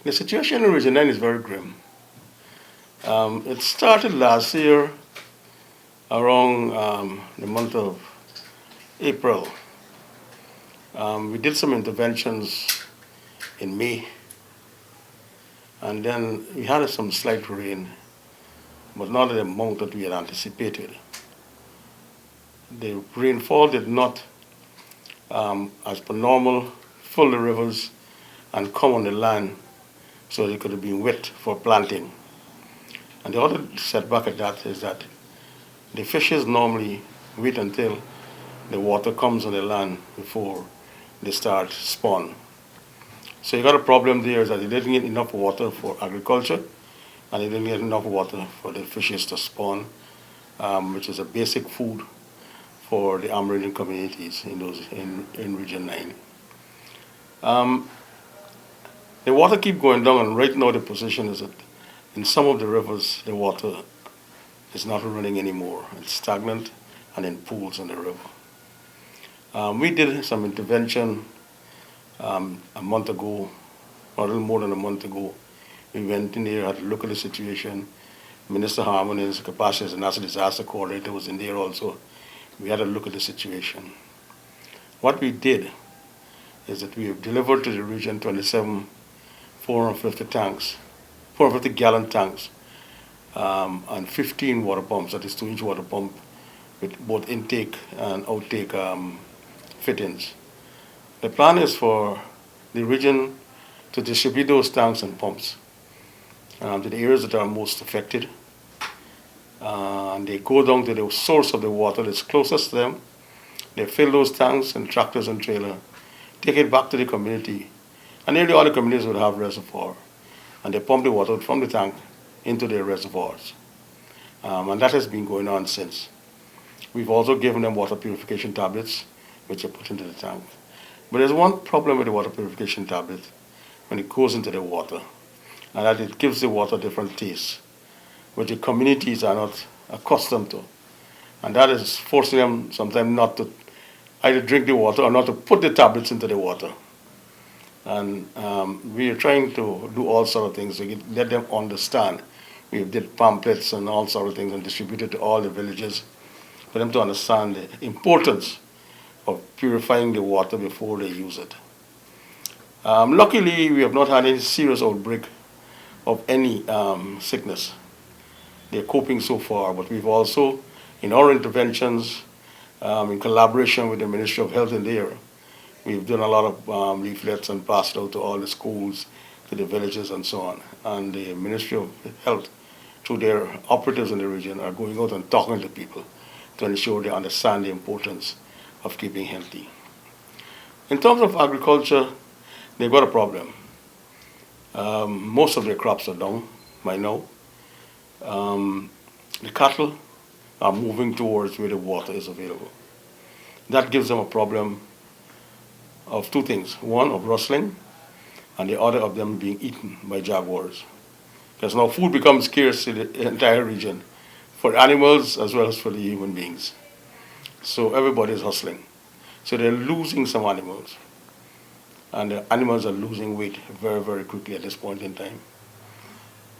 The situation in Region 9 is very grim. It started last year around the month of April. We did some interventions in May, and then we had some slight rain, but not the amount that we had anticipated. The rainfall did not, as per normal, fill the rivers and come on the land so they could have been wet for planting. And the other setback at that is that the fishes normally wait until the water comes on the land before they start spawn. So you got a problem there is that they didn't get enough water for agriculture and they didn't get enough water for the fishes to spawn, which is a basic food for the Amerindian communities in Region 9. The water keep going down, and right now the position is that in some of the rivers the water is not running anymore. It's stagnant and in pools in the river. We did some intervention a month ago, or a little more than a month ago. We went in there, had a look at the situation. Minister Harmon, in his capacity as a national disaster coordinator, was in there also. We had a look at the situation. What we did is that we have delivered to the region 27 450 tanks, 450 gallon tanks, and 15 water pumps, that is 2-inch water pump with both intake and outtake fittings. The plan is for the region to distribute those tanks and pumps to the areas that are most affected. And they go down to the source of the water that's closest to them. They fill those tanks and tractors and trailer, take it back to the community. And nearly all the communities would have reservoir. And they pump the water from the tank into their reservoirs. And that has been going on since. We've also given them water purification tablets, which are put into the tank. But there's one problem with the water purification tablet when it goes into the water, and that it gives the water different taste, which the communities are not accustomed to. And that is forcing them sometimes not to either drink the water or not to put the tablets into the water. And we are trying to do all sort of things to let them understand. We did pamphlets and all sort of things and distributed to all the villages for them to understand the importance of purifying the water before they use it. Luckily, we have not had any serious outbreak of any sickness. They're coping so far, but we've also, in our interventions, in collaboration with the Ministry of Health in there, we've done a lot of leaflets and passed out to all the schools, to the villages and so on. And the Ministry of Health, through their operatives in the region, are going out and talking to people to ensure they understand the importance of keeping healthy. In terms of agriculture, they've got a problem. Most of their crops are down by now. The cattle are moving towards where the water is available. That gives them a problem of two things. One, of rustling, and the other of them being eaten by jaguars. Because now food becomes scarce in the entire region for animals as well as for the human beings. So everybody is hustling. So they're losing some animals. And the animals are losing weight very, very quickly at this point in time.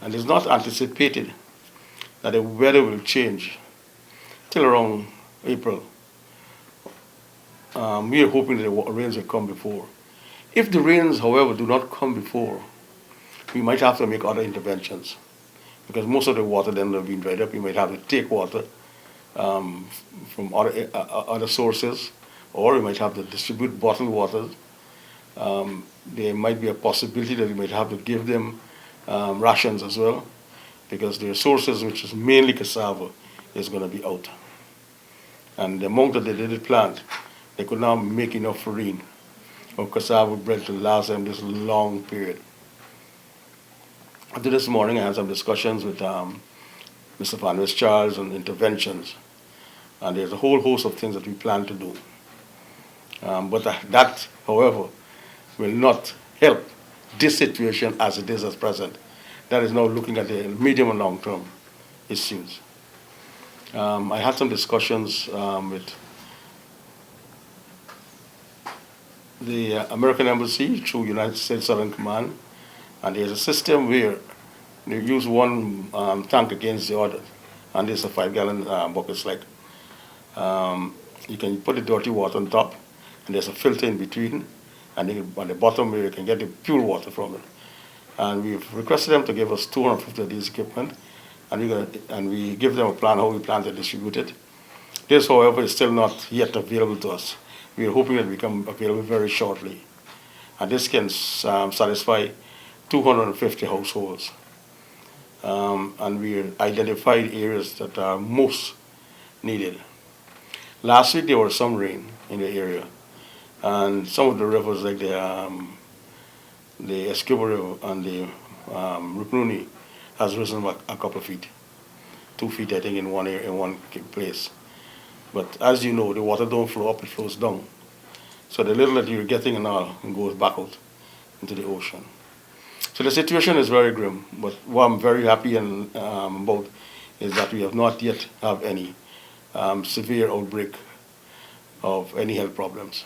And it's not anticipated that the weather will change till around April. We are hoping that the rains will come before. If the rains, however, do not come before, we might have to make other interventions. Because most of the water then will be dried up. We might have to take water from other sources, or we might have to distribute bottled water. There might be a possibility that we might have to give them rations as well, because their sources, which is mainly cassava, is going to be out. And the amount that they did plant, they could now make enough farine or cassava bread to last them this long period. After this morning, I had some discussions with Mr. Van Charles on interventions, and there's a whole host of things that we plan to do. But that, however, will not help this situation as it is at present. That is now looking at the medium and long-term issues. I had some discussions with the American Embassy through United States Southern Command And there's a system where you use one tank against the other, and there's a 5-gallon buckets like. You can put the dirty water on top, and there's a filter in between, and then on the bottom where you can get the pure water from it. And we've requested them to give us 250 of these equipment, and we give them a plan how we plan to distribute it. This, however, is still not yet available to us. We are hoping it will become available very shortly. And this can satisfy 250 households. And we identified areas that are most needed. Last week there was some rain in the area, and some of the rivers like the Escobar River and the Rupnuni has risen back a couple of feet, 2 feet I think in one area, in one place. But as you know, the water don't flow up; it flows down. So the little that you're getting now goes back out into the ocean. So the situation is very grim. But what I'm very happy about is that we have not yet have any severe outbreak of any health problems.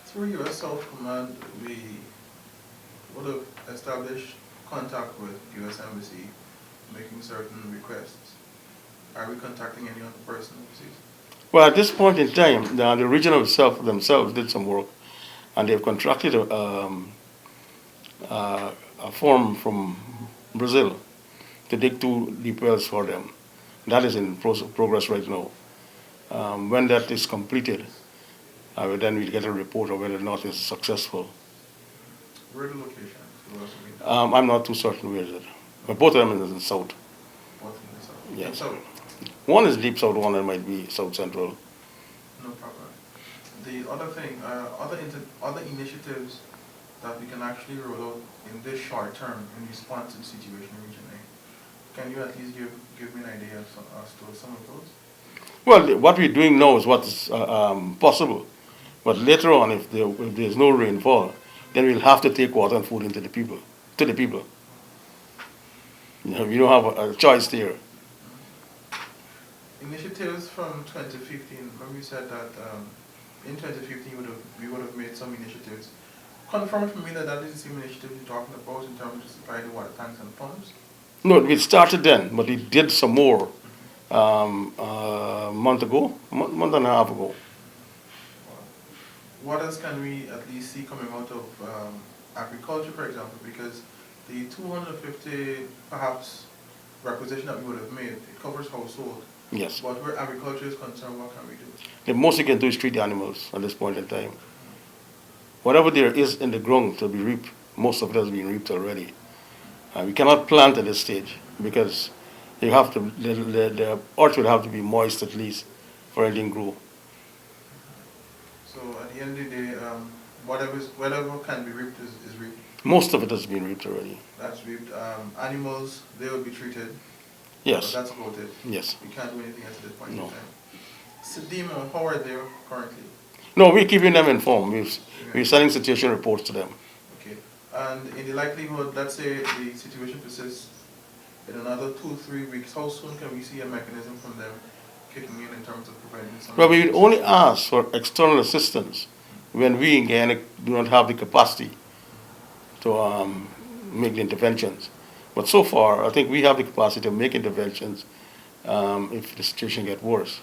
Through U.S. South Command, we would have established contact with U.S. Embassy, making certain requests. Are we contacting any other person overseas? Well, at this point in time, the region itself themselves did some work, and they've contracted a firm from Brazil to dig 2 deep wells for them. That is in progress right now. When that is completed, then we'll get a report of whether or not it's successful. Where the location? I'm not too certain where is it, but both of them is in the south. Both in the south? Yes. South? One is deep south, one might be south central. No problem. The other thing, other initiatives that we can actually roll out in this short term in response to the situation in Region A. Can you at least give me an idea as to some of those? Well, what we're doing now is what is possible. But later on, if there's no rainfall, then we'll have to take water and food into the people, to the people. You know, we don't have a choice there. Initiatives from 2015, when we said that in 2015 we would have made some initiatives. Confirm for me that that is the same initiative you're talking about in terms of supply the water tanks and pumps? No, we started then, but we did some more a month and a half ago. What else can we at least see coming out of agriculture, for example? Because the 250 perhaps requisition that we would have made, it covers household. Yes. But where agriculture is concerned, what can we do? The most you can do is treat the animals at this point in time. Whatever there is in the ground to be reaped, most of it has been reaped already. We cannot plant at this stage because you have to, the earth would have to be moist at least for anything to grow. So at the end of the day, whatever can be reaped is reaped. Most of it has been reaped already. That's reaped. Animals, they will be treated. Yes. But that's about it. Yes. We can't do anything else at this point No. in time. Sedima, how are they currently? No, we're keeping them informed. We're sending situation reports to them. Okay. And in the likelihood, let's say the situation persists in another 2-3 weeks, how soon can we see a mechanism from them kicking in terms of providing some? Well, we would only ask for external assistance when we in Guyana do not have the capacity to make the interventions. But so far, I think we have the capacity to make interventions if the situation gets worse.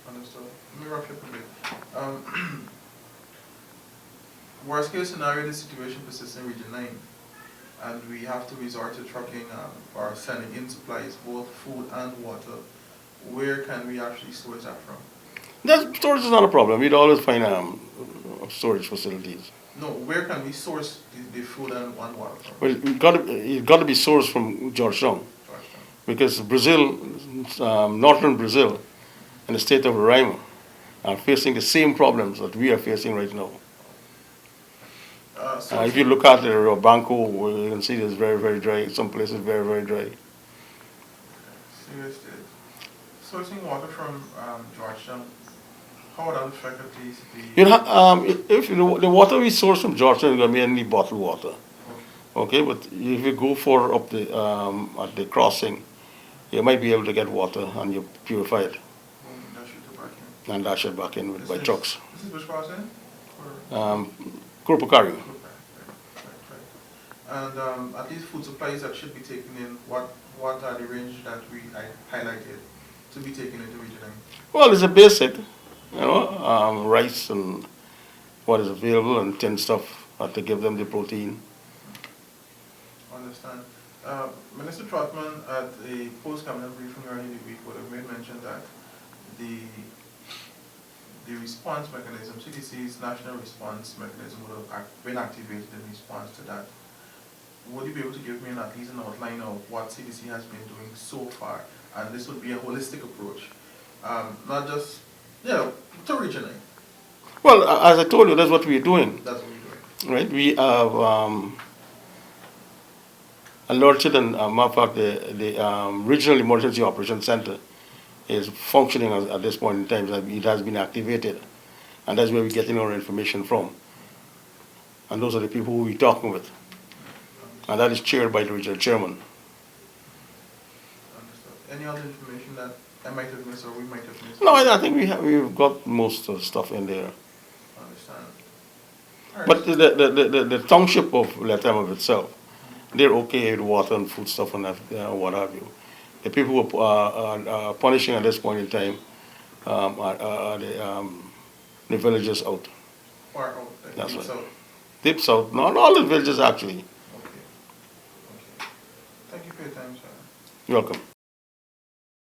Understood. Let me wrap you up a bit. Worst case scenario, the situation persists in Region 9, and we have to resort to trucking or sending in supplies, both food and water. Where can we actually source that from? That storage is not a problem. We'd always find storage facilities. No, where can we source the food and water from? Well, it's got to be sourced from Georgetown, because Brazil, northern Brazil, and the state of Roraima are facing the same problems that we are facing right now. If you look at the Rio Branco, you can see it's very, very dry. Some places very, very dry. Seriously. Sourcing water from Georgetown, how would that affect at least the... You know, if the water we source from Georgetown is going to be only bottled water. Okay, but if you go further up at the crossing, you might be able to get water and you purify it. And dash it back in by trucks. This is which crossing? Kurpakari. And at least food supplies that should be taken in, what are the range that I highlighted to be taken into Region A? Well, it's a basic, rice and what is available and tin stuff to give them the protein. Understand. Minister Trotman, at a post-cabinet briefing earlier in the week, would have made mention that the the response mechanism, CDC's national response mechanism, would have been activated in response to that. Would you be able to give me at least an outline of what CDC has been doing so far? And this would be a holistic approach, not just, to Region A. Well, as I told you, that's what we're doing, That's what we're doing. right? We have alerted, and matter of fact, the Regional Emergency Operations Center is functioning at this point in time. It has been activated, and that's where we're getting our information from. And those are the people who we're talking with, and that is chaired by the regional chairman. Understood. Any other information that I might have missed or we might have missed? No, I think we've got most of the stuff in there. Understand. All right. But the township of Letterman itself, they're okay with water and food stuff and that, what have you. The people who are punishing at this point in time are the villagers out. Far out, like That's deep right. south. Deep south, not all the villages actually. Okay. Okay. Thank you for your time, sir. You're welcome.